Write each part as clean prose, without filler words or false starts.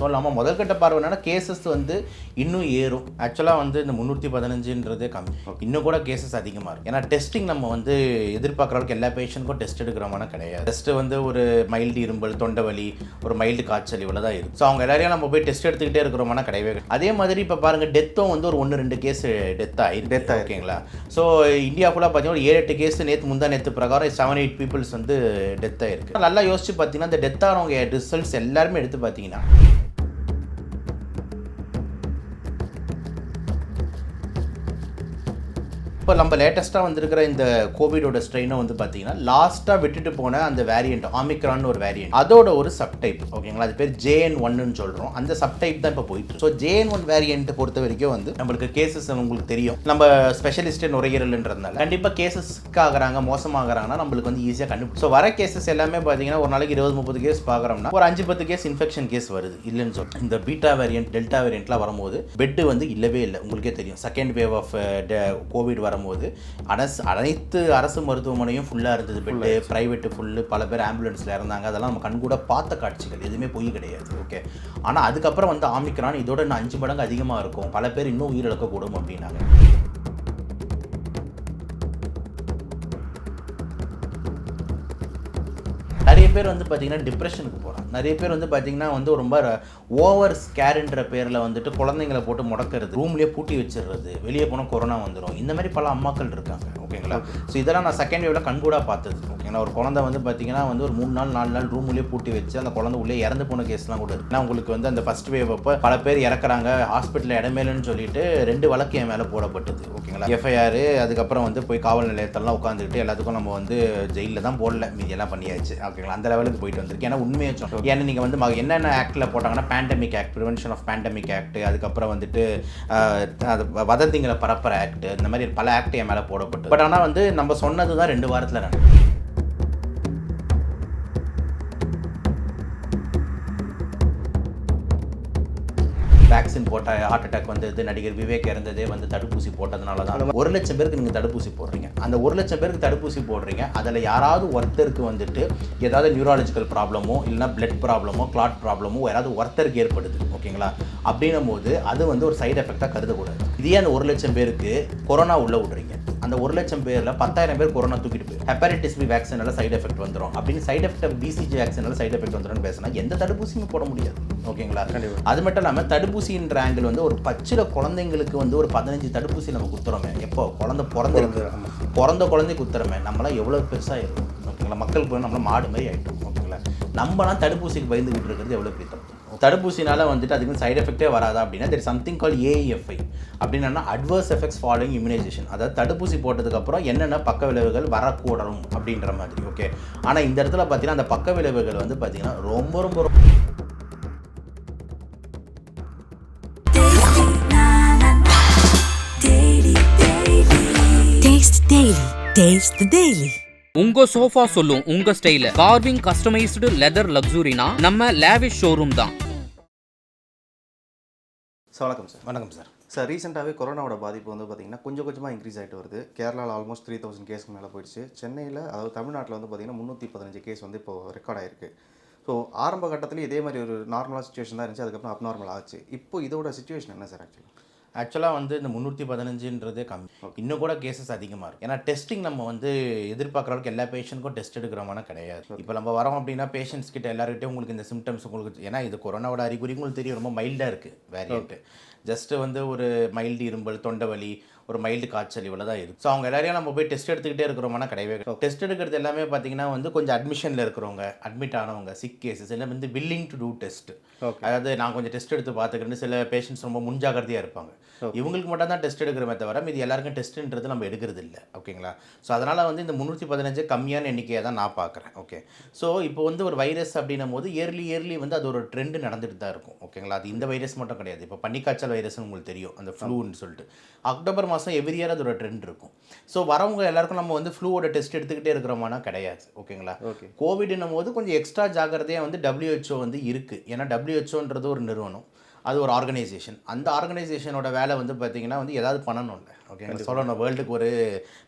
So நம்ம முதல்கட்ட பார்வை என்னன்னா கேசஸ் வந்து இன்னும் ஏறும். ஆக்சுவலாக வந்து இந்த 315ன்றதே கம்மி, இன்னும் கூட கேசஸ் அதிகமாக இருக்கும். ஏன்னா டெஸ்டிங் நம்ம வந்து எதிர்பார்க்குற அளவுக்கு எல்லா பேஷண்ட்க்கும் டெஸ்ட் எடுக்கிறோமான கிடையாது. டெஸ்ட் வந்து ஒரு மைல்டு இரும்பல், தொண்டை வலி, ஒரு மைல்டு காய்ச்சல் இவ்வளோ தான் இருக்குது. ஸோ அவங்க எல்லாரையும் நம்ம போய் டெஸ்ட் எடுத்துக்கிட்டே இருக்கிறோமான கிடையவே. அதே மாதிரி இப்போ பாருங்கள், டெத்தும் வந்து ஒரு 1-2 கேஸ் டெத் ஆகிருக்கு. ஓகேங்களா? ஸோ இந்தியா ஃபுல்லாக பார்த்தீங்கன்னா ஒரு 7-8 கேஸ் நேற்று பிரகாரம் 7-8 பீப்புள்ஸ் வந்து டெத் ஆகிருக்கு. நல்லா யோசிச்சு பார்த்தீங்கன்னா இந்த டெத் ஆனவங்க ரிசல்ட்ஸ் எல்லாருமே எடுத்து பார்த்தீங்கன்னா இப்போ நம்ம லேட்டஸ்ட்டாக வந்திருக்கிற இந்த கோவிடோட ஸ்ட்ரெயினை வந்து பார்த்தீங்கன்னா லாஸ்ட்டாக விட்டுட்டு போன அந்த வேரியண்ட் ஆமிக்ரான் ஒரு வேரியண்ட், அதோட ஒரு சப்டைப். ஓகேங்களா? அது பேர் JN1 சொல்கிறோம். அந்த சப்டைப் தான் இப்போ போயிட்டு. ஸோ JN1 வேரியண்ட் பொறுத்த வரைக்கும் வந்து நம்மளுக்கு கேசஸ் உங்களுக்கு தெரியும், நம்ம ஸ்பெஷலிஸ்ட்டு நுரையீரல்ன்றதுனால கண்டிப்பாக கேசஸ்க்கு ஆகிறாங்க, மோசமாகறாங்கன்னா நம்மளுக்கு வந்து ஈஸியாக கண்டுபிடிக்கும். ஸோ வர கேசஸ் எல்லாமே பார்த்தீங்கன்னா ஒரு நாளைக்கு 20-30 கேஸ் பார்க்குறோம்னா ஒரு 5-10 கேஸ் இன்ஃபெக்ஷன் கேஸ் வருது இல்லைன்னு சொல்லி. இந்த பீட்டா வேரியண்ட், டெல்டா வேரியண்ட்லாம் வரும்போது பெட்டு வந்து இல்லவே இல்லை. உங்களுக்கே தெரியும், செகண்ட் வேவ் ஆஃப் கோவிட் வரும்போது அனைத்து அரசு மருத்துவமனையும் ஃபுல்லாக இருந்தது. பெட்டு பிரைவேட்டு ஃபுல்லு, பல பேர் ஆம்புலன்ஸில் இறந்தாங்க. அதெல்லாம் நம்ம கண்கூட பார்த்த காட்சிகள், எதுவுமே பொய் கிடையாது. ஓகே, ஆனால் அதுக்கப்புறம் வந்து ஆமிக்ரான் இதோட இன்னும் 5 மடங்கு அதிகமாக இருக்கும், பல பேர் இன்னும் உயிரிழக்கக்கூடும் அப்படின்னாங்க. நிறைய பேர் வந்து பார்த்தீங்கன்னா டிப்ரெஷனுக்கு போகிறாங்க. நிறைய பேர் வந்து பார்த்தீங்கன்னா வந்து ரொம்ப ஓவர் ஸ்கேர்ன்ற பேரில் வந்துட்டு குழந்தைங்களை போட்டு முடக்கிறது, ரூம்லேயே பூட்டி வச்சிடுறது, வெளியே போனால் கொரோனா வந்துடும். இந்த மாதிரி பல அம்மாக்கள் இருக்காங்க. ஓகேங்களா? ஸோ இதெல்லாம் நான் செகண்ட் வேவ்ல கண்கூடாக பார்த்தது. ஓகேங்களா? ஒரு குழந்தை வந்து பார்த்தீங்கன்னா வந்து ஒரு 3 நாள் 4 நாள் ரூம்லேயே பூட்டி வச்சு அந்த குழந்தை உள்ளே இறந்து போன கேஸ்லாம் கூட இருக்குது. உங்களுக்கு வந்து அந்த ஃபர்ஸ்ட் வேவ் அப்போ பல பேர் இறக்குறாங்க, ஹாஸ்பிட்டலில் இடமேலன்னு சொல்லிட்டு 2 வழக்கு என் மேலே போடப்பட்டது. ஓகேங்களா? FIR, அதுக்கப்புறம் வந்து போய் காவல் நிலையத்தெல்லாம் உட்காந்துக்கிட்டு எல்லாத்துக்கும் நம்ம வந்து ஜெயிலில் தான் போடல, மீதியெல்லாம் பண்ணியாச்சு. ஓகேங்களா? அந்த லெவலுக்கு போயிட்டு வந்திருக்கு. ஏன்னா உண்மையை சொன்னோம். ஏன்னா நீங்கள் வந்து என்னென்ன ஆக்டில் போட்டாங்கன்னா pandemic act, prevention of pandemic act, அதுக்கப்புறம் வந்துட்டு அது வதந்திங்களை பரப்புற ஆக்ட், இந்த மாதிரி பல ஆக்ட் என் மேலே போடப்பட்டு. பட் ஆனால் வந்து நம்ம சொன்னது தான் 2 வாரத்தில் நடக்கும். வேக்சின் போட்ட ஹார்ட் அட்டாக் வந்தது, நடிகர் விவேக் இறந்ததே வந்து தடுப்பூசி போட்டதுனால தான். 1 லட்சம் பேருக்கு நீங்கள் தடுப்பூசி போடுறீங்க. அந்த 1 லட்சம் பேருக்கு தடுப்பூசி போடுறீங்க, அதில் யாராவது ஒருத்தருக்கு வந்துட்டு ஏதாவது நியூராலஜிக்கல் ப்ராப்ளமோ இல்லைனா பிளட் ப்ராப்ளமோ கிளாட் ப்ராப்ளமோ யாராவது ஒருத்தருக்கு ஏற்படுது. ஓகேங்களா? அப்படின்னும் போது அது வந்து ஒரு சைடு எஃபெக்டாக கருதக்கூடாது. இதே அந்த 1 லட்சம் பேருக்கு கொரோனா உள்ளே விடுறீங்க, அந்த 1 லட்சம் பேரில் 10,000 பேர் கொரோனா தூக்கிட்டு போய் ஹெப்படைட்டிஸ் பி வேக்சினால சைடு எஃபெக்ட் வந்துடும் அப்படின்னு சைடு எஃபெக்ட் BCG வேக்சினால சைடு எஃபெக்ட் வந்துடும் பேசினா எந்த தடுப்பூசியும் போட முடியாது. ஓகேங்களா? அது மட்டும் இல்லாமல் தடுப்பூசின்ற ஆங்கிள் வந்து ஒரு பச்சில குழந்தைங்களுக்கு வந்து ஒரு 15 தடுப்பூசி நம்ம குத்துறோமே, எப்போ குழந்தை பிறந்த குழந்தை குத்துறோமே, நம்மளாம் எவ்வளோ பெருசாக இருக்கும். ஓகேங்களா? மக்களுக்கு போய் நம்மளாம் மாடு மாதிரி ஆகிட்டோம். ஓகேங்களா? நம்மளாம் தடுப்பூசிக்கு பயந்துக்கிட்டு இருக்கிறது எவ்வளோ பெரிய தப்பு. தடுப்பூசினால வந்துட்டு அதுக்கு சைடு எஃபெக்டே வராதா அப்படின்னா there is something call AEFI அப்படின்னா அட்வர்ஸ் எஃபெக்ட்ஸ் ஃபாலோயிங் இம்யூனைசேஷன். அதாவது தடுப்பூசி போட்டதுக்கப்புறம் என்னென்ன பக்க விளைவுகள் வரக்கூடும் அப்படின்ற மாதிரி. ஓகே, ஆனால் இந்த இடத்துல பார்த்தீங்கன்னா அந்த பக்க விளைவுகள் வந்து பார்த்தீங்கன்னா ரொம்ப ரொம்ப உங்க சோஃபா சொல்லும் உங்க ஸ்டைல. கார்விங் கஸ்டமைஸ்டு லெதர் லக்ஸுரினா நம்ம லேவிஷ் ஷோரூம் தான். வணக்கம் சார். வணக்கம் சார். சார், ரீசெண்டாகவே கொரோனாவோட பாதிப்பு வந்து பார்த்திங்கன்னா கொஞ்சமாக இன்க்ரீஸ் ஆகிட்டு வருது. கேரளாவில் ஆல்மோஸ்ட் 3000 கேஸ்க்கு மேலே போயிடுச்சு. சென்னையில், அதாவது தமிழ்நாட்டில் வந்து பார்த்திங்கன்னா 315 கேஸ் வந்து இப்போது ரெக்கார்ட் ஆகிருக்கு. ஸோ ஆரம்ப கட்டத்தில் இதே மாதிரி ஒரு நார்மலாக சுச்சுவேஷன் தான் இருந்துச்சு, அதுக்கப்புறம் அப்நார்மல் ஆச்சு. இப்போ இதோட சுச்சுவேஷன் என்ன சார்? ஆக்சுவலாக வந்து இந்த 315ன்றதே கம்மி, இன்னும் கூட கேசஸ் அதிகமாக இருக்கும். ஏன்னா டெஸ்டிங் நம்ம வந்து எதிர்பார்க்குற அளவுக்கு எல்லா பேஷண்ட்க்கும் டெஸ்ட் எடுக்கிறோமான கிடையாது. இப்போ நம்ம வரோம் அப்படின்னா பேஷண்ட்ஸ் கிட்ட எல்லாருக்கிட்டையும் உங்களுக்கு இந்த சிம்டம்ஸ் உங்களுக்கு, ஏன்னா இது கொரோனாவோட அறிகுறி உங்களுக்கு தெரியும், ரொம்ப மைல்டாக இருக்குது வேரியண்ட்டு. ஜஸ்ட்டு வந்து ஒரு மைல்டு இரும்பல், தொண்டை வலி, ஒரு மைல்டு காய்ச்சல் இவ்வளோ தான் இருக்குது. ஸோ அவங்க எல்லாரையும் நம்ம போய் டெஸ்ட் எடுத்துக்கிட்டே இருக்கிறோம்னா கிடையவே கிடையாது. டெஸ்ட் எடுக்கிறது எல்லாமே பார்த்தீங்கன்னா வந்து கொஞ்சம் அட்மிஷனில் இருக்கிறவங்க, அட்மிட் ஆனவங்க, சிக் கேசஸ் எல்லாம் வந்து வில்லிங் டு டூ டெஸ்ட். அதாவது நான் கொஞ்சம் டெஸ்ட் எடுத்து பார்த்துக்கிட்டு சில பேஷண்ட்ஸ் ரொம்ப முன்ஜாகிரதையாக இருப்பாங்க, இவங்களுக்கு மட்டும் தான் டெஸ்ட் எடுக்கிறமே தவிர இது எல்லாருக்கும் டெஸ்ட்டுன்றது நம்ம எடுக்கிறது இல்லை. ஓகேங்களா? ஸோ அதனால் வந்து இந்த 315 கம்மியான எண்ணிக்கையை தான் நான் பார்க்குறேன். ஓகே, ஸோ இப்போ வந்து ஒரு வைரஸ் அப்படின்னும் போது இயர்லி வந்து அது ஒரு ட்ரெண்டு நடந்துட்டு தான் இருக்கும். ஓகேங்களா? அது இந்த வைரஸ் மட்டும் கிடையாது. இப்போ பனிக்காய்ச்சல் வைரஸ்னு உங்களுக்கு தெரியும், அந்த ஃப்ளூன்னு சொல்லிட்டு அக்டோபர் மாதம் எவ்ரி இயர் அது ஒரு ட்ரெண்ட் இருக்கும். ஸோ வரவங்க எல்லாருக்கும் நம்ம வந்து ஃப்ளூவோட டெஸ்ட் எடுத்துக்கிட்டே இருக்கிறோமானா கிடையாது. ஓகேங்களா? கோவிட்னும் போது கொஞ்சம் எக்ஸ்ட்ரா ஜாக்கிரதையாக வந்து WHO வந்து இருக்குது. ஏன்னா WHOன்றது ஒரு நிறுவனம், அது ஒரு ஆர்கனைசேஷன். அந்த ஆர்கனைசேஷனோட வேலை வந்து பார்த்திங்கன்னா வந்து ஏதாவது பண்ணணும்ல. ஓகே, சொல்லணும், வேர்ல்டுக்கு ஒரு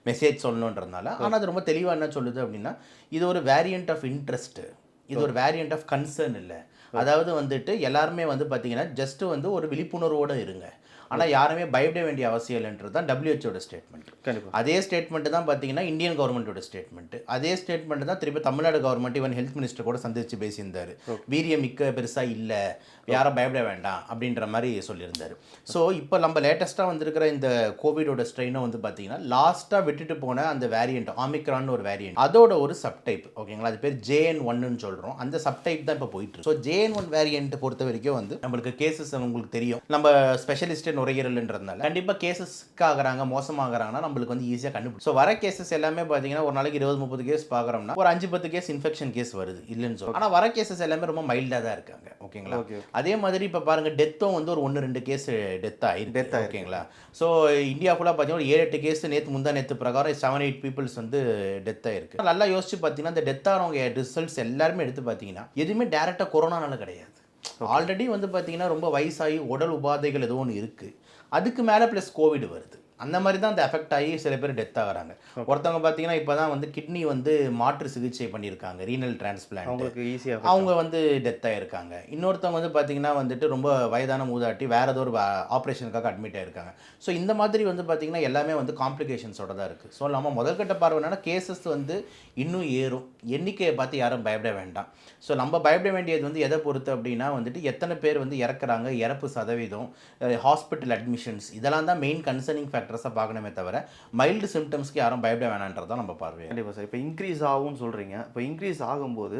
மெசேஜ் சொல்லணுன்றதுனால. ஆனால் அது ரொம்ப தெளிவாக என்ன சொல்லுது அப்படின்னா இது ஒரு வேரியண்ட் ஆஃப் இன்ட்ரெஸ்ட்டு, இது ஒரு வேரியண்ட் ஆஃப் கன்சர்ன் இல்லை, அதாவது வந்துட்டு எல்லாருமே வந்து பார்த்தீங்கன்னா ஜஸ்ட் வந்து ஒரு விழிப்புணர்வோடு இருங்க, ஆனால் யாருமே பயப்பட வேண்டிய அவசியம் இல்லைன்றது தான் WHO ஸ்டேட்மெண்ட். கண்டிப்பாக. அதே ஸ்டேட்மெண்ட் தான் பார்த்தீங்கன்னா இந்தியன் கவர்மெண்ட்டோட ஸ்டேட்மெண்ட். அதே ஸ்டேட்மெண்ட் தான் திருப்பி Tamil Nadu government even health minister கூட சந்திச்சு பேசியிருந்தார். வீரியம் மிக்க பெருசாக இல்லை, யாரும் பயப்பட வேண்டாம் அப்படின்ற மாதிரி சொல்லியிருந்தார். ஸோ இப்போ நம்ம லேட்டஸ்ட்டாக வந்திருக்கிற இந்த கோவிடோட ஸ்ட்ரெயினை வந்து பார்த்தீங்கன்னா லாஸ்ட்டாக விட்டுட்டு போன அந்த வேரியண்ட் ஆமிக்ரான் ஒரு வேரியண்ட், அதோட ஒரு சப்டைப், ஓகேங்களா, அது பேர் JN1 சொல்கிறோம். அந்த சப்டைப் தான் இப்போ போயிட்டு இருக்கு. ஸோ JN1 வேரியண்ட் பொறுத்த வரைக்கும் வந்து நம்மளுக்கு கேசஸ் உங்களுக்கு தெரியும், நம்ம ஸ்பெஷலிஸ்ட் நுரையீரல்ன்றதுனால கண்டிப்பாக கேசஸ்க்கு ஆகிறாங்க, மோசமாகறாங்கன்னா நம்மளுக்கு வந்து ஈஸியாக கண்டுபிடிக்கும். ஸோ வர கேசஸ் எல்லாமே பார்த்தீங்கன்னா ஒரு நாளைக்கு 20-30 கேஸ் பார்க்குறோம்னா ஒரு 5-10 கேஸ் இன்ஃபெக்ஷன் கேஸ் வருது இல்லைன்னு சொல்லி. ஆனால் வர கேசஸ் எல்லாமே ரொம்ப மைல்டாக தான் இருக்காங்க, ஓகேங்களா. அதே மாதிரி இப்போ பாருங்கள் டெத்தும் வந்து ஒரு 1-2 கேஸ் டெத் ஆயிருக்கு, ஓகேங்களா. ஸோ இந்தியா ஃபுல்லாக பார்த்தீங்கன்னா ஒரு 7-8 கேஸ் நேற்று பிரகாரம் 7-8 பீப்புள்ஸ் வந்து டெத் ஆயிருக்கு. நல்லா யோசிச்சு பார்த்தீங்கன்னா இந்த டெத் ஆனவங்க ரிசல்ட்ஸ் எல்லாருமே எடுத்து பார்த்தீங்கன்னா எதுவுமே டேரெக்டாக கொரோனானால கிடையாது. ஆல்ரெடி வந்து பார்த்தீங்கன்னா ரொம்ப வயசாகி உடல் உபாதைகள் ஏதோ ஒன்று இருக்குது, அதுக்கு மேலே ப்ளஸ் கோவிட் வருது, அந்த மாதிரி தான் அந்த எஃபெக்ட் ஆகி சில பேர் டெத் ஆகிறாங்க. ஒருத்தவங்க பார்த்தீங்கன்னா இப்போ தான் வந்து கிட்னி வந்து மாற்று சிகிச்சை பண்ணியிருக்காங்க, ரீனல் டிரான்ஸ்பிளான்ட், அவங்களுக்கு ஈஸியாக அவங்க வந்து டெத் ஆகிருக்காங்க. இன்னொருத்தவங்க வந்து பார்த்தீங்கன்னா வந்துட்டு ரொம்ப வயதான மூதாட்டி வேறு ஏதோ ஒரு ஆப்ரேஷனுக்காக அட்மிட் ஆகிருக்காங்க. ஸோ இந்த மாதிரி வந்து பார்த்தீங்கன்னா எல்லாமே வந்து காம்ப்ளிகேஷன்ஸோட தான் இருக்குது. ஸோ நம்ம முதல்கட்ட பார்வை என்னன்னா கேசஸ் வந்து இன்னும் ஏறும், எண்ணிக்கையை பார்த்து யாரும் பயப்பட வேண்டாம். ஸோ நம்ம பயப்பட வேண்டியது வந்து எதை பொறுத்து அப்படின்னா வந்துட்டு எத்தனை பேர் வந்து இறக்குறாங்க, இறப்பு சதவீதம், ஹாஸ்பிட்டல் அட்மிஷன்ஸ், இதெல்லாம் தான் மெயின் கன்சர்னிங் ஃபேக்டர்ஸாக பார்க்கணுமே தவிர மைல்டு சிம்டம்ஸ்க்கு யாரும் பயப்பட வேணான்றதான் நம்ம பார்வை. கண்டிப்பாக சார். இப்போ இன்க்ரீஸ் ஆகும்னு சொல்கிறீங்க. இப்போ இன்க்ரீஸ் ஆகும்போது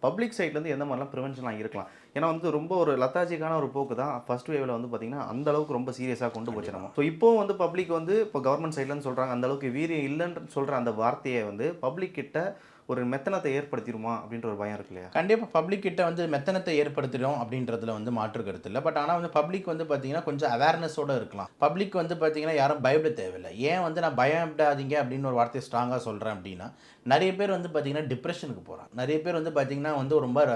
பப்ளிக் சைட்லேருந்து எந்த மாதிரிலாம் ப்ரிவென்ஷன்லாம் இருக்கலாம்? ஏன்னா வந்து ரொம்ப ஒரு லத்தாஜிக்கான ஒரு போக்கு தான் ஃபர்ஸ்ட் வேவில் வந்து பார்த்திங்கன்னா அந்த அளவுக்கு ரொம்ப சீரியஸாக கொண்டு போச்சு நம்ம. ஸோ இப்போவும் வந்து பப்ளிக் வந்து இப்போ கவர்மெண்ட் சைட்லேருந்து சொல்கிறாங்க அந்த அளவுக்கு வீரியம் இல்லைன்னு சொல்கிற அந்த வார்த்தையை வந்து பப்ளிக் கிட்ட ஒரு மெத்தனத்தை ஏற்படுத்திடுமா அப்படின்ற ஒரு பயம் இருக்கு இல்லையா? கண்டிப்பாக பப்ளிக் கிட்ட வந்து மெத்தனத்தை ஏற்படுத்திடும் அப்படின்றதுல வந்து மாற்று கருத்து இல்லை. பட் ஆனால் வந்து பப்ளிக் வந்து பார்த்தீங்கன்னா கொஞ்சம் அவேர்னஸோடு இருக்கலாம். பப்ளிக் வந்து பார்த்தீங்கன்னா யாரும் பயப்பட தேவையில்லை. ஏன் வந்து நான் பயப்படாதீங்க அப்படின்னு ஒரு வார்த்தையை ஸ்ட்ராங்காக சொல்கிறேன் அப்படின்னா, நிறைய பேர் வந்து பார்த்தீங்கன்னா டிப்ரெஷனுக்கு போகிறாங்க. நிறைய பேர் வந்து பார்த்தீங்கன்னா வந்து ரொம்ப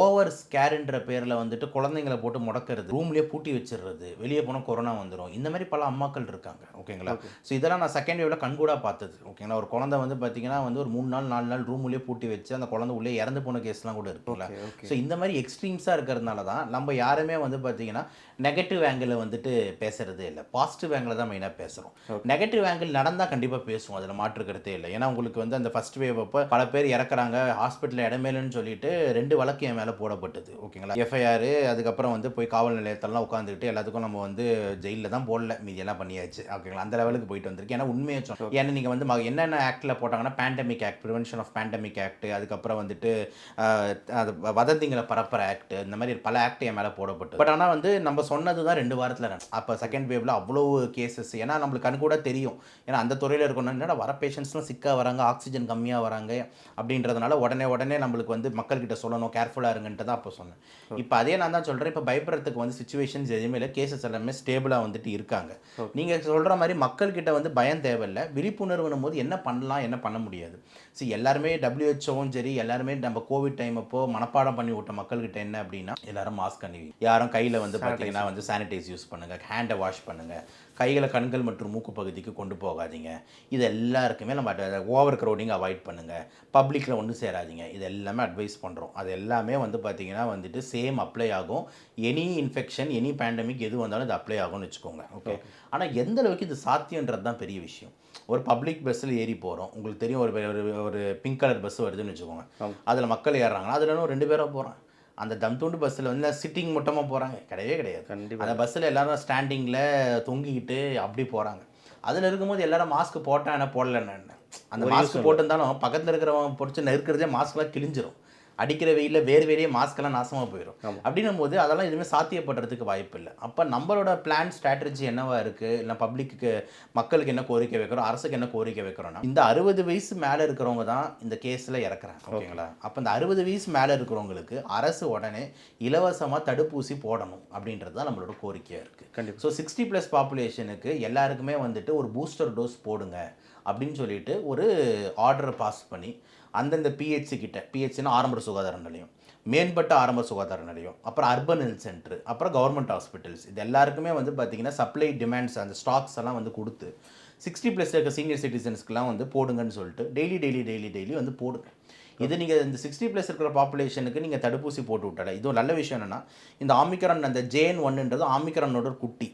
ஓவர் ஸ்கேர்ன்ற பேரில் வந்துட்டு குழந்தைங்களை போட்டு முடக்கிறது, ரூம்லேயே பூட்டி வச்சிடுறது, வெளியே போனால் கொரோனா வந்துடும், இந்த மாதிரி பல அம்மாக்கள் இருக்காங்க, ஓகேங்களா. ஸோ இதெல்லாம் நான் செகண்ட் வேவில் கண்கூடாக பார்த்தது, ஓகேங்களா. ஒரு குழந்தை வந்து பார்த்தீங்கன்னா வந்து ஒரு 3 நாள் 4 நாள் ரூம்லேயே பூட்டி வச்சு அந்த குழந்தை உள்ளே இறந்து போன கேஸ்லாம் கூட இருக்குங்களா. ஸோ இந்த மாதிரி எக்ஸ்ட்ரீம்ஸாக இருக்கிறதுனால தான் நம்ம யாருமே வந்து பார்த்தீங்கன்னா நெகட்டிவ் ஆங்கிள் வந்துட்டு பேசுறதே இல்லை, பாசிட்டிவ் ஆங்கிள் தான் மெயினாக பேசுகிறோம். நெகட்டிவ் ஆங்கிள் நடந்தால் கண்டிப்பாக பேசுவோம், அதில் மாற்றுக்கிறதே இல்லை. ஏன்னா உங்களுக்கு வந்து அந்த ஃபர்ஸ்ட் வேவ் அப்போ பல பேர் இறக்குறாங்க, ஹாஸ்பிட்டலில் இடமேலன்னு சொல்லிட்டு 2 வழக்கு என் மேலே போடப்பட்டது, ஓகேங்களா. FIR, அதுக்கப்புறம் வந்து போய் காவல் நிலையத்தெல்லாம் உட்காந்துக்கிட்டு எல்லாத்துக்கும் நம்ம வந்து ஜெயிலில் தான் போடல, மீதியெல்லாம் பண்ணியாச்சு, ஓகேங்களா. அந்த லெவலுக்கு போயிட்டு வந்திருக்கு. ஏன்னா உண்மையை சொன்னோம். ஏன்னா நீங்கள் வந்து என்னென்ன ஆக்டில் போட்டாங்கன்னா pandemic act, prevention of pandemic act, அதுக்கப்புறம் வந்துட்டு அது வதந்திங்களை பரப்புற ஆக்ட், இந்த மாதிரி பல ஆக்ட் என் மேலே போடப்பட்டது. பட் ஆனால் வந்து நம்ம சொன்னது தான் 2 வாரத்தில் அப்போ செகண்ட் வேவ்ல அவ்வளோ கேசஸ். ஏன்னா நம்மளுக்கு கண் கூட தெரியும், ஏன்னா அந்த துறையில் இருக்கணும், என்னடா வர பேஷண்ட்ஸ்லாம் சிக்காக வராங்க, ஆக்சிஜன் கம்மியாக வராங்க அப்படின்றதுனால உடனே நம்மளுக்கு வந்து மக்கள்கிட்ட சொல்லணும், கேர்ஃபுல்லாக இருங்கன்ட்டு தான் அப்போ சொன்னேன். இப்போ அதே நான் தான் சொல்கிறேன், இப்போ பயப்படுறதுக்கு வந்து சுச்சுவேஷன்ஸ் எதுவுமே இல்லை, கேசஸ் எல்லாமே ஸ்டேபிளாக வந்துட்டு இருக்காங்க. நீங்கள் சொல்கிற மாதிரி மக்கள்கிட்ட வந்து பயம் தேவையில்லை, விழிப்புணர்வுனும் போது என்ன பண்ணலாம் என்ன பண்ண முடியாது. சரி, எல்லாருமே WHO-வும் சரி எல்லாருமே நம்ம கோவிட் டைம் அப்போ மனப்பாடம் பண்ணி விட்ட மக்கள்கிட்ட என்ன அப்படின்னா எல்லாரும் மாஸ்க் அணிவி, யாரும் கையில் வந்து பார்த்தீங்கன்னா வந்து சானிடைஸ் யூஸ் பண்ணுங்கள், ஹேண்டை வாஷ் பண்ணுங்கள், கைகளை கண்கள் மற்றும் மூக்கு பகுதிக்கு கொண்டு போகாதீங்க, இது எல்லாருக்குமே நம்ம ஓவர் க்ரௌடிங் அவாய்ட் பண்ணுங்கள், பப்ளிக்கில் ஒன்று சேராதீங்க, இது எல்லாமே அட்வைஸ் பண்ணுறோம். அது எல்லாமே வந்து பார்த்திங்கன்னா வந்துட்டு சேம் அப்ளை ஆகும். எனி இன்ஃபெக்ஷன் எனி பேண்டமிக் எது வந்தாலும் இது அப்ளை ஆகும்னு வச்சுக்கோங்க, ஓகே. ஆனால் எந்த அளவுக்கு இது சாத்தியன்றது தான் பெரிய விஷயம். ஒரு பப்ளிக் பஸ்ஸில் ஏறி போகிறோம், உங்களுக்கு தெரியும், ஒரு பிங்க் கலர் பஸ் வருதுன்னு வச்சுக்கோங்க, அதில் மக்கள் ஏறுறாங்கன்னா அதில் 2 பேராக போகிறாங்க. அந்த தம்தூண்டு பஸ்ஸில் வந்து சிட்டிங் மொத்தமாக போகிறாங்க கிடையாது. அந்த பஸ்ஸில் எல்லாரும் ஸ்டாண்டிங்கில் தொங்கிக்கிட்டு அப்படி போகிறாங்க. அதில் இருக்கும்போது எல்லாரும் மாஸ்க் போட்டால் என்ன போடலன்னு என்ன, அந்த மாஸ்க் போட்டிருந்தாலும் பக்கத்தில் இருக்கிறவங்க பொறிச்சு நெருக்கிறதே மாஸ்க்லாம் கிழிஞ்சிரும், அடிக்கிற வெயிலில் வேறு மாஸ்க்கெல்லாம் நாசமாக போயிடும். அப்படின்னும் போது அதெல்லாம் எதுவுமே சாத்தியப்படுறதுக்கு வாய்ப்பு இல்லை. அப்போ நம்மளோட பிளான் ஸ்ட்ராட்டஜி என்னவா இருக்குது, இல்லை பப்ளிக்கு மக்களுக்கு என்ன கோரிக்கை வைக்கிறோம், அரசுக்கு என்ன கோரிக்கை வைக்கிறோம்னா, இந்த 60 வயசு மேலே இருக்கிறவங்க தான் இந்த கேஸில் இறக்குறாங்க, ஓகேங்களா. அப்போ இந்த 60 வயசு மேலே இருக்கிறவங்களுக்கு அரசு உடனே இலவசமாக தடுப்பூசி போடணும் அப்படின்றது தான் நம்மளோட கோரிக்கையாக இருக்குது. கண்டிப்பாக. ஸோ 60+ பாப்புலேஷனுக்கு எல்லாருக்குமே வந்துட்டு ஒரு பூஸ்டர் டோஸ் போடுங்க அப்படின்னு சொல்லிட்டு ஒரு ஆர்டரை பாஸ் பண்ணி அந்தந்த PHC கிட்ட, PHCனா ஆரம்ப சுகாதார நிலையம், மேம்பட்ட ஆரம்ப சுகாதார நிலையம், அப்புறம் அர்பன் ஹெல்த் சென்டர், அப்புறம் கவர்மெண்ட் ஹாஸ்பிட்டல்ஸ், இது எல்லாருக்குமே வந்து பார்த்திங்கன்னா சப்ளை டிமாண்ட்ஸ் அந்த ஸ்டாக்ஸ் எல்லாம் வந்து கொடுத்து 60+ இருக்க சீனியர் சிட்டிசன்ஸ்க்குலாம் வந்து போடுங்கன்னு சொல்லிட்டு டெய்லி வந்து போடுங்க. இது நீங்கள் இந்த 60+ இருக்கிற பாப்புலேஷனுக்கு நீங்கள் தடுப்பூசி போட்டு விட்டால இது ஒரு நல்ல விஷயம் என்னென்னா இந்த ஆமிக்ரான் அந்த JN.1ன்றது ஆமிக்ரானோட ஒரு குட்டி.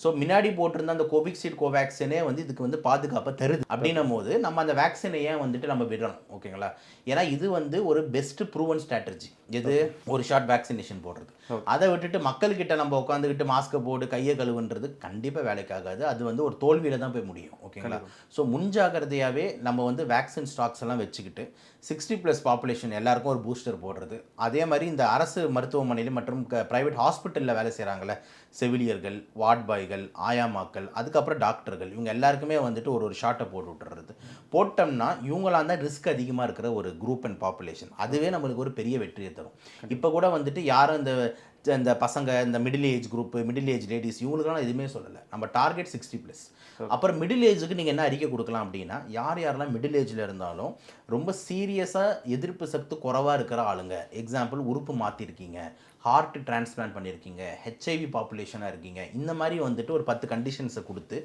ஸோ முன்னாடி போட்டிருந்த அந்த கோவிஷீல்டு கோவேக்சினே வந்து இதுக்கு வந்து பாதுகாப்பாக தருது அப்படின்னும் போது நம்ம அந்த வேக்சினை ஏன் வந்துட்டு நம்ம விடணும் ஓகேங்களா. ஏன்னா இது வந்து ஒரு பெஸ்ட் ப்ரூவன் ஸ்ட்ராட்டஜி. எது ஒரு ஷார்ட் வேக்சினேஷன் போடுறது. அதை விட்டுட்டு மக்கள்கிட்ட நம்ம உட்காந்துக்கிட்டு மாஸ்க்கை போட்டு கையை கழுவுன்றது கண்டிப்பாக வேலைக்காகாது. அது வந்து ஒரு தோல்வியில் தான் போய் முடியும் ஓகேங்களா. ஸோ முன்ஜாகிரதையாகவே நம்ம வந்து வேக்சின் ஸ்டாக்ஸ் எல்லாம் வச்சுக்கிட்டு 60+ பாப்புலேஷன் எல்லாருக்கும் ஒரு பூஸ்டர் போடுறது. அதே மாதிரி இந்த அரசு மருத்துவமனையில் மற்றும் ப்ரைவேட் ஹாஸ்பிட்டலில் வேலை செய்கிறாங்களே செவிலியர்கள், வார்ட் பாய்கள், ஆயாமாக்கள், அதுக்கப்புறம் டாக்டர்கள், இவங்க எல்லாருக்குமே வந்துட்டு ஒரு ஷாட்டை போட்டு விட்டுறது. போட்டோம்னா இவங்களாம் தான் ரிஸ்க் அதிகமாக இருக்கிற ஒரு குரூப் அண்ட் பாப்புலேஷன். அதுவே நம்மளுக்கு ஒரு பெரிய வெற்றியை தரும். இப்போ கூட வந்துட்டு யாரும் இந்த பசங்க இந்த middle age group, middle age ladies இவங்களுக்கெல்லாம் எதுவுமே சொல்லலை. நம்ம டார்கெட் 60+. அப்புறம் மிடில் ஏஜுக்கு நீங்கள் என்ன அறிக்கை கொடுக்கலாம் அப்படின்னா யாரெல்லாம் மிடில் ஏஜில் இருந்தாலும் ரொம்ப சீரியஸாக எதிர்ப்பு சக்தி குறைவாக இருக்கிற ஆளுங்க, எக்ஸாம்பிள் உறுப்பு மாற்றிருக்கீங்க, ஹார்ட் டிரான்ஸ்பிளான்ட் பண்ணியிருக்கீங்க, HIV பாப்புலேஷனாக இருக்கீங்க, இந்த மாதிரி வந்துட்டு ஒரு 10 கண்டிஷன்ஸை கொடுத்து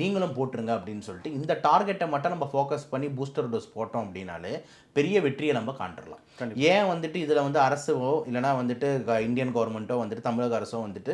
நீங்களும் போட்டுருங்க அப்படின்னு சொல்லிட்டு இந்த டார்கெட்டை மட்டும் நம்ம ஃபோக்கஸ் பண்ணி பூஸ்டர் டோஸ் போட்டோம் அப்படின்னாலே பெரிய வெற்றியை நம்ம காண்றலாம். ஏன் வந்துட்டு இதில் வந்து அரசோ இல்லைனா வந்துட்டு இந்தியன் கவர்மெண்ட்டோ வந்துட்டு தமிழக அரசோ வந்துட்டு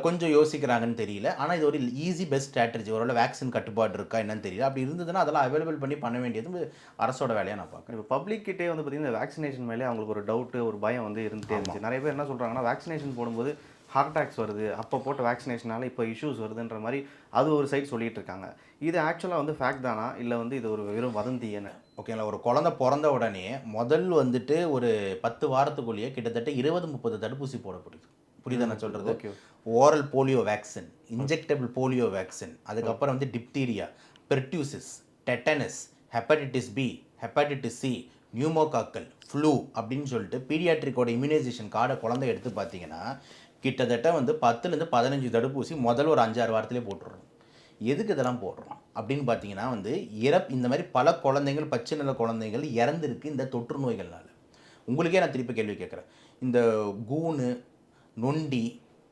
கொஞ்சம் யோசிக்கிறாங்கன்னு தெரியல. ஆனால் இது ஒரு ஈஸி பெஸ்ட் ஸ்ட்ராட்டஜி. ஒரு வேக்சின் கட்டுப்பாடு இருக்கா என்னன்னு தெரியல. அப்படி இருந்ததுன்னா அதெல்லாம் அவைலபிள் பண்ண வேண்டியது அரசோட வேலையாக நான் பார்க்குறேன். இப்போ பப்ளிக் கிட்டே வந்து பார்த்தீங்கன்னா வேக்சினேஷன் மேலே அவங்களுக்கு ஒரு டவுட்டு, ஒரு பயம் வந்து இருந்துகிட்டே இருந்துச்சு. நிறைய பேர் என்ன சொல்கிறாங்கன்னா வேக்சினேஷன் போடும்போது ஹார்ட் அட்டாக்ஸ் வருது, அப்போ போட்ட வேக்சினேஷனால இப்போ இஷ்யூஸ் வருதுன்ற மாதிரி அது ஒரு சைட் சொல்லிட்டு இருக்காங்க. இது ஆக்சுவலாக வந்து ஃபேக்ட் தானா இல்லை வந்து இது ஒரு வெறும் வதந்தி என்ன? ஓகேங்களா. ஒரு குழந்தை பிறந்த உடனே முதல் வந்துட்டு ஒரு 10 வாரத்துக்குள்ளேயே கிட்டத்தட்ட 20-30 தடுப்பூசி போடப்படுது. புரியுதா நான் சொல்கிறது? Oral polio vaccine, injectable polio vaccine, அதுக்கப்புறம் வந்து diphtheria, pertussis, tetanus, hepatitis B, hepatitis C, pneumococcal, flu அப்படின்னு சொல்லிட்டு பீடியாட்ரிக்கோட இம்யூனைசேஷன் கார்டை குழந்தை எடுத்து பார்த்தீங்கன்னா கிட்டத்தட்ட வந்து 10-15 தடுப்பூசி முதல்ல ஒரு 5-6 வாரத்திலே போட்டுடுறோம். எதுக்கு இதெல்லாம் போடுறோம் அப்படின்னு பார்த்தீங்கன்னா வந்து இந்த மாதிரி பல குழந்தைகள், பச்சை நில குழந்தைகள் இறந்துருக்கு இந்த தொற்று நோய்கள்னால. உங்களுக்கே நான் திருப்பி கேள்வி கேட்குறேன். இந்த கூனு, நொண்டி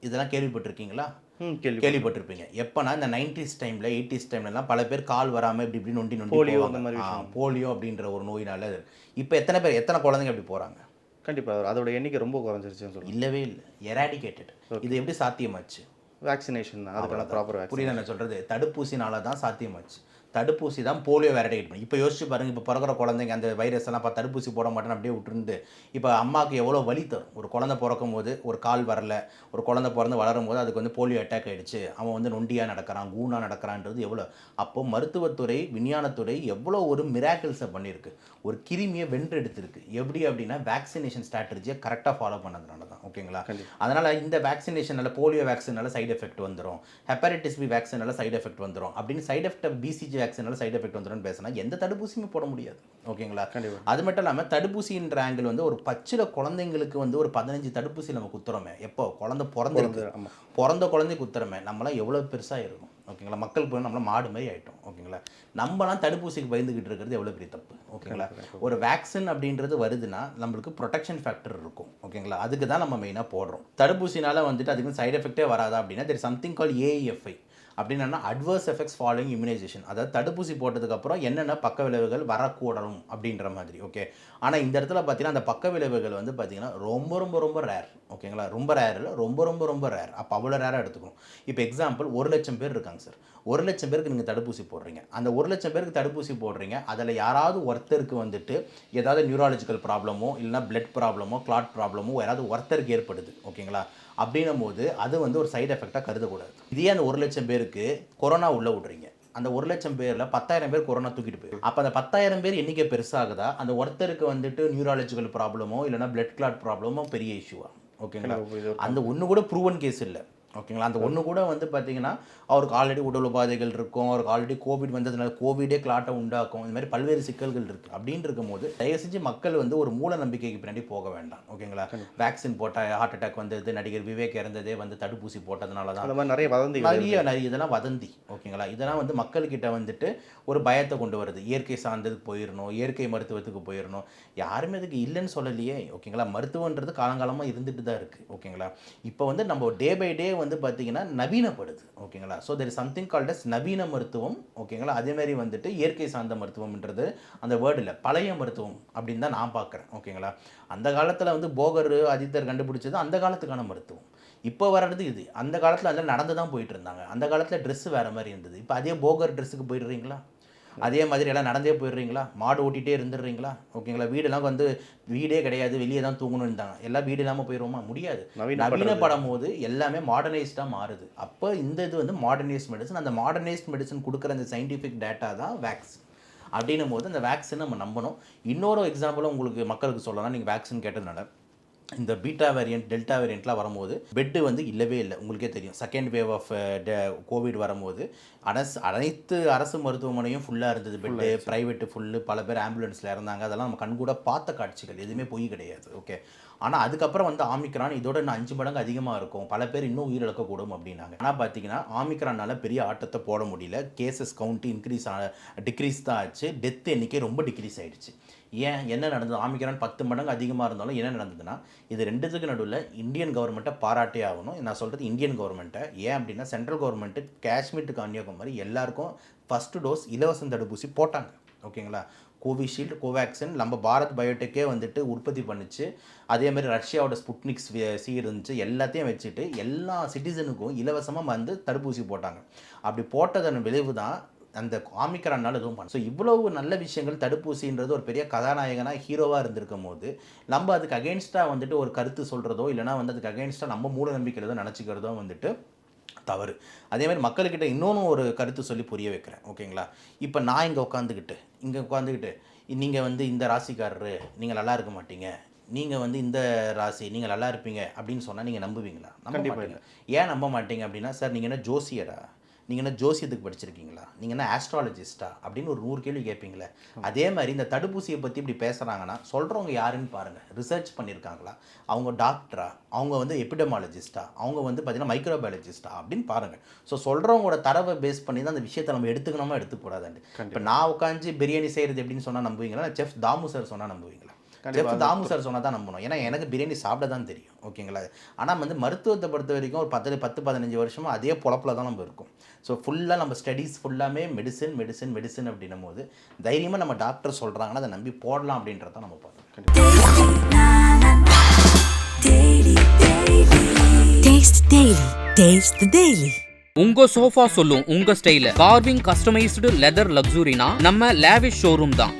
இதெல்லாம் கேள்விப்பட்டிருக்கீங்களா? கேள்விப்பட்டிருப்பீங்க. எப்போனா இந்த 90s டைமில் 80s டைம்லலாம் பல பேர் கால் வராமல் இப்படி நொண்டி போலியோ அந்த மாதிரி போலியோ அப்படின்ற ஒரு நோயினால. இப்போ எத்தனை குழந்தைங்க அப்படி போகிறாங்க? கண்டிப்பாக அதோட எண்ணிக்கை ரொம்ப குறைஞ்சிருச்சுன்னு சொல்லுங்கள். இல்லவே இல்லை, எராடிகேட்டட். இது எப்படி சாத்தியமாச்சு? வேக்சினேஷன் தான், அதுக்கான ப்ராப்பர் வேக்சின். புரியுது நான் சொல்கிறது? தடுப்பூசினால தான் சாத்தியமாச்சு. தடுப்பூசி தான் போலியோ எராடிகேட் பண்ணி. இப்போ யோசிச்சு பாருங்கள், இப்போ பிறக்கிற குழந்தைங்க அந்த வைரஸ் எல்லாம் தடுப்பூசி போட மாட்டேன்னு அப்படியே விட்டுருந்து இப்போ அம்மாவுக்கு எவ்வளோ வலி தரும். ஒரு குழந்தை பிறக்கும் போது ஒரு கால் வரல, ஒரு குழந்தை பிறந்து வளரும் போது அதுக்கு வந்து போலியோ அட்டாக் ஆகிடுச்சு, அவன் வந்து நொண்டியாக நடக்கிறான், கூனாக நடக்கிறான்றது எவ்வளோ. அப்போ மருத்துவத்துறை, விஞ்ஞானத்துறை எவ்வளோ ஒரு மிராக்கிள்ஸை பண்ணியிருக்கு. ஒரு கிருமியை வென்றெடுத்திருக்கு. எப்படி அப்படின்னா வேக்சினேஷன் ஸ்ட்ராட்டஜியை கரெக்டாக ஃபாலோ பண்ணதுனால தான். ஓகேங்களா. அதனால் இந்த வேக்சினேஷனால போலியோ வேக்சினால சைடு எஃபெக்ட் வந்துடும், ஹெப்படைட்டிஸ் B வேக்சினால சைடு எஃபெக்ட் வந்துடும் அப்படின்னு சைடு எஃபெக்ட் BCG வேக்சினால சைடு எஃபெக்ட் வந்துடும் பேசினா எந்த தடுப்பூசியுமே போட முடியாது. ஓகேங்களா. அது மட்டும் இல்லாமல் தடுப்பூசின்ற ஆங்கிள் வந்து ஒரு பச்சில குழந்தைங்களுக்கு வந்து ஒரு 15 தடுப்பூசி நம்ம குத்துறோமே. எப்போ குழந்தை பிறந்த குழந்தை குத்துறோமே, நம்மளாம் எவ்வளோ பெருசாக இருக்கும். ஓகேங்களா. மக்கள் போய் நம்மளாம் மாடு மாதிரி ஆகிட்டோம். ஓகேங்களா. நம்மளாம் தடுப்பூசிக்கு பயந்துக்கிட்டு இருக்கிறது எவ்வளோ பெரிய தப்பு. ஓகேங்களா. ஒரு வேக்சின் அப்படின்றது வருதுன்னா நம்மளுக்கு ப்ரொடெக்ஷன் ஃபேக்டர் இருக்கும். ஓகேங்களா. அதுக்கு தான் நம்ம மெயினாக போடுறோம். தடுப்பூசினால வந்துட்டு அதுக்கு சைடு எஃபெக்டே வராதா அப்படின்னா தெர் சம்திங் கால் AEFI அப்படின்னா அட்வர்ஸ் எஃபெக்ட்ஸ் ஃபாலோயிங் இம்யூனைசேஷன். அதாவது தடுப்பூசி போட்டதுக்கப்புறம் என்னென்ன பக்க விளைவுகள் வரக்கூடணும் அப்படின்ற மாதிரி. ஓகே. ஆனால் இந்த இடத்துல பார்த்தீங்கன்னா அந்த பக்க விளைவுகள் வந்து பார்த்தீங்கன்னா ரொம்ப ரொம்ப ரொம்ப ரேர். ஓகேங்களா. ரொம்ப ரேர் இல்லை, ரொம்ப ரொம்ப ரொம்ப ரேர். அப்போ அவ்வளோ ரேராக எடுத்துக்கணும். இப்போ எக்ஸாம்பிள் 1 லட்சம் பேர் இருக்காங்க சார். 1 லட்சம் பேருக்கு நீங்கள் தடுப்பூசி போடுறீங்க. அந்த 1 லட்சம் பேருக்கு தடுப்பூசி போடுறீங்க. அதில் யாராவது ஒருத்தருக்கு வந்துட்டு ஏதாவது நியூராலஜிக்கல் ப்ராப்ளமோ இல்லைனா பிளட் ப்ராப்ளமோ கிளாட் ப்ராப்ளமோ யாராவது ஒருத்தருக்கு ஏற்படுது. ஓகேங்களா. அப்படின்னும் போது அது வந்து ஒரு சைடு எஃபெக்டாக கருதக்கூடாது. இதே அந்த 1 லட்சம் பேருக்கு கொரோனா உள்ள விட்றீங்க. அந்த 1 லட்சம் பேரில் 10,000 பேர் கொரோனா தூக்கிட்டு போயிடும். அப்போ அந்த 10,000 பேர் எண்ணிக்கை பெருசாகுதா, அந்த ஒருத்தருக்கு வந்துட்டு நியூராலஜிக்கல் ப்ராப்ளமோ இல்லைனா பிளட் கிளாட் ப்ராப்ளமோ பெரிய இஷ்யூவா? ஓகேங்களா. அந்த ஒன்று கூட ப்ரூவன் கேஸ் இல்லை. ஓகேங்களா. அந்த ஒன்று கூட வந்து பார்த்தீங்கன்னா அவருக்கு ஆல்ரெடி உடல் உபாதைகள் இருக்கும், அவருக்கு ஆல்ரெடி கோவிட் வந்ததுனால கோவிடே கிளாட்டை உண்டாக்கும், இந்த மாதிரி பல்வேறு சிக்கல்கள் இருக்குது. அப்படின்னு இருக்கும்போது தயவு செஞ்சு மக்கள் வந்து ஒரு மூல நம்பிக்கைக்கு பின்னாடி போக வேண்டாம். ஓகேங்களா. வேக்சின் போட்டால் ஹார்ட் அட்டாக் வந்தது, நடிகர் விவேக் இறந்ததே வந்து தடுப்பூசி போட்டதுனால தான். அந்த மாதிரி நிறைய வதந்தி, நிறைய இதெல்லாம் வதந்தி. ஓகேங்களா. இதெல்லாம் வந்து மக்கள்கிட்ட வந்துட்டு ஒரு பயத்தை கொண்டு வருது. இயற்கை சார்ந்ததுக்கு போயிடணும், இயற்கை மருத்துவத்துக்கு போயிடணும். யாருமே அதுக்கு இல்லைன்னு சொல்லலையே. ஓகேங்களா. மருத்துவன்றது காலங்காலமாக இருந்துட்டு தான் இருக்குது. ஓகேங்களா. இப்போ வந்து நம்ம டே பை டே வந்து பார்த்தீங்கன்னா நவீனப்படுது. ஓகேங்களா? So there is something called as நவீன மருத்துவம். ஓகேங்களா? அதேமாதிரி வந்துட்டு இயற்கை சார்ந்த மருத்துவம்ன்றது அந்த வேர்டு இல்லை, பழைய மருத்துவம் அப்படின்னு தான் நான் பார்க்குறேன். ஓகேங்களா? அந்த காலத்தில் வந்து போகர் ஆதித்தர் கண்டுபிடிச்சது அந்த காலத்துக்கான மருத்துவம். இப்போ வர்றது இது. அந்த காலத்தில் அதெல்லாம் நடந்து தான் போயிட்டு இருந்தாங்க. அந்த காலத்தில் ட்ரெஸ்ஸு வேறு மாதிரி இருந்தது. இப்போ அதே போகர் ட்ரெஸ்ஸுக்கு போயிடுறீங்களா? அதே மாதிரி எல்லாம் நடந்தே போயிடுறீங்களா? மாடு ஓட்டிகிட்டே இருந்துடுறீங்களா? ஓகேங்களா? வீடெல்லாம் வந்து வீடே கிடையாது, வெளியே தான் தூங்கணும் இருந்தாங்க. எல்லாம் வீடு இல்லாமல் போயிடுவோமா? முடியாது. நவீனப்படும் போது எல்லாமே மாடர்னைஸ்டாக மாறுது. அப்போ இந்த இது வந்து மாடர்னைஸ்ட் மெடிசன். அந்த மாடர்னைஸ்ட் மெடிசன் கொடுக்குற அந்த சயின்டிஃபிக் டேட்டா தான் வேக்சின். அப்படின்னும் போது அந்த வேக்சின் நம்ம நம்பணும். இன்னொரு எக்ஸாம்பிளும் உங்களுக்கு மக்களுக்கு சொல்லலாம். நீங்கள் வேக்சின் கேட்டதுனால இந்த பீட்டா வேரியன்ட், டெல்டா வேரியண்ட்லாம் வரும்போது பெட்டு வந்து இல்லவே இல்லை. உங்களுக்கே தெரியும். செகண்ட் வேவ் ஆஃப் கோவிட் வரும்போது அனைத்து அரசு மருத்துவமனையும் ஃபுல்லாக இருந்தது. பெட்டு ப்ரைவேட்டு ஃபுல்லு, பல பேர் ஆம்புலன்ஸில் இறந்தாங்க. அதெல்லாம் நம்ம கண்கூட பார்த்த காட்சிகள், எதுவுமே பொய் கிடையாது. ஓகே. ஆனால் அதுக்கப்புறம் வந்து ஆமிக்ரான் இதோட இன்னும் 5 மடங்கு அதிகமாக இருக்கும், பல பேர் இன்னும் உயிரிழக்கக்கூடும் அப்படின்னாங்க. ஆனால் பார்த்தீங்கன்னா ஆமிக்ரானால் பெரிய ஆட்டத்தை போட முடியல. கேசஸ் கவுண்ட்டு டிக்ரீஸ் தான் ஆச்சு. டெத் எண்ணிக்கை ரொம்ப டிக்ரீஸ் ஆகிடுச்சு. ஏன், என்ன நடந்தது? ஆமிக்ரான் 10 மடங்கு அதிகமாக இருந்தாலும் என்ன நடந்ததுன்னா, இது ரெண்டுத்துக்கு நடுவில் இந்தியன் கவர்மெண்ட்டை பாராட்டே ஆகணும். நான் சொல்கிறது இந்தியன் கவர்மெண்ட்டை. ஏன் அப்படின்னா central government Kashmir to Kanyakumari எல்லாருக்கும் ஃபஸ்ட்டு டோஸ் இலவச தடுப்பூசி போட்டாங்க. ஓகேங்களா? கோவிஷீல்டு, கோவேக்சின் நம்ம பாரத் பயோடெக்கே வந்துட்டு உற்பத்தி பண்ணிச்சு. அதேமாதிரி ரஷ்யாவோட ஸ்புட்னிக்ஸ் சி இருந்துச்சு. எல்லாத்தையும் வச்சுட்டு எல்லா சிட்டிசனுக்கும் இலவசமாக வந்து தடுப்பூசி போட்டாங்க. அப்படி போட்டதன் விளைவு தான் அந்த ஆமிக்ரானால் எதுவும் பண்ண. ஸோ இவ்வளவு நல்ல விஷயங்கள், தடுப்பூசின்றது ஒரு பெரிய கதாநாயகனாக ஹீரோவாக இருந்திருக்கும் போது நம்ம அதுக்கு அகெயின்ஸ்டாக வந்துட்டு ஒரு கருத்து சொல்கிறதோ இல்லைனா வந்து அதுக்கு அகெயின்ஸ்டாக நம்ம மூட நம்பிக்கையில நினச்சிக்கிறதோ வந்துட்டு தவறு. அதேமாதிரி மக்கள்கிட்ட இன்னொன்று ஒரு கருத்து சொல்லி புரிய வைக்கிறேன். ஓகேங்களா? இப்போ நான் இங்கே உட்காந்துக்கிட்டு நீங்கள் வந்து இந்த ராசிக்காரரு நீங்கள் நல்லா இருக்க மாட்டீங்க, நீங்கள் வந்து இந்த ராசி நீங்கள் நல்லா இருப்பீங்க அப்படின்னு சொன்னால் நீங்கள் நம்புவீங்களா? நம்ப மாட்டீங்க. ஏன் நம்ப மாட்டீங்க அப்படின்னா, சார் நீங்கள் என்ன ஜோசியரா, நீங்கள் என்ன ஜோசியத்துக்கு படிச்சிருக்கீங்களா, நீங்கள் என்ன ஆஸ்ட்ராலஜிஸ்டா அப்படின்னு ஒரு 100 கேள்வி கேட்பீங்களே. அதே மாதிரி இந்த தடுப்பூசியை பற்றி இப்படி பேசுகிறாங்கன்னா சொல்கிறவங்க யாருன்னு பாருங்கள். ரிசர்ச் பண்ணியிருக்காங்களா, அவங்க டாக்டரா, அவங்க வந்து எபிடமாலஜிஸ்டா, அவங்க வந்து பார்த்தீங்கன்னா மைக்ரோபயாலஜிஸ்டா அப்படின்னு பாருங்கள். ஸோ சொல்கிறவங்களோட தரவை பேஸ் பண்ணி தான் அந்த விஷயத்தை நம்ம எடுத்துக்கணுமா எடுத்துக்கூடாதுண்டு. இப்போ நான் உட்காந்து பிரியாணி செய்கிறது எப்படின்னு சொன்னால் நம்புவீங்களா? செஃப் தாமு சார் சொன்னால் நம்புவீங்களா? செஃப் தாமு சார் சொன்னால் தான் நம்பணும். ஏன்னா எனக்கு பிரியாணி சாப்பிட தான் தெரியும். ஓகேங்களா? ஆனால் வந்து மருத்துவத்தை பொறுத்த வரைக்கும் ஒரு 10-15 வருஷமாக அதே பொழப்பில் தான் நம்ம இருக்கும். ஸோ ஃபுல்லாக நம்ம ஸ்டடீஸ் ஃபுல்லாமே மெடிசன் அப்படின்னும் போது தைரியமாக நம்ம டாக்டர் சொல்கிறாங்கன்னா அதை நம்பி போடலாம் அப்படின்றத நம்ம பார்க்கணும். உங்க சோஃபா சொல்லும் உங்க ஸ்டைல. கார்விங் கஸ்டமைஸ்டு லெதர் லக்ஸுரினா நம்ம லேவிஷ் ஷோரூம் தான்.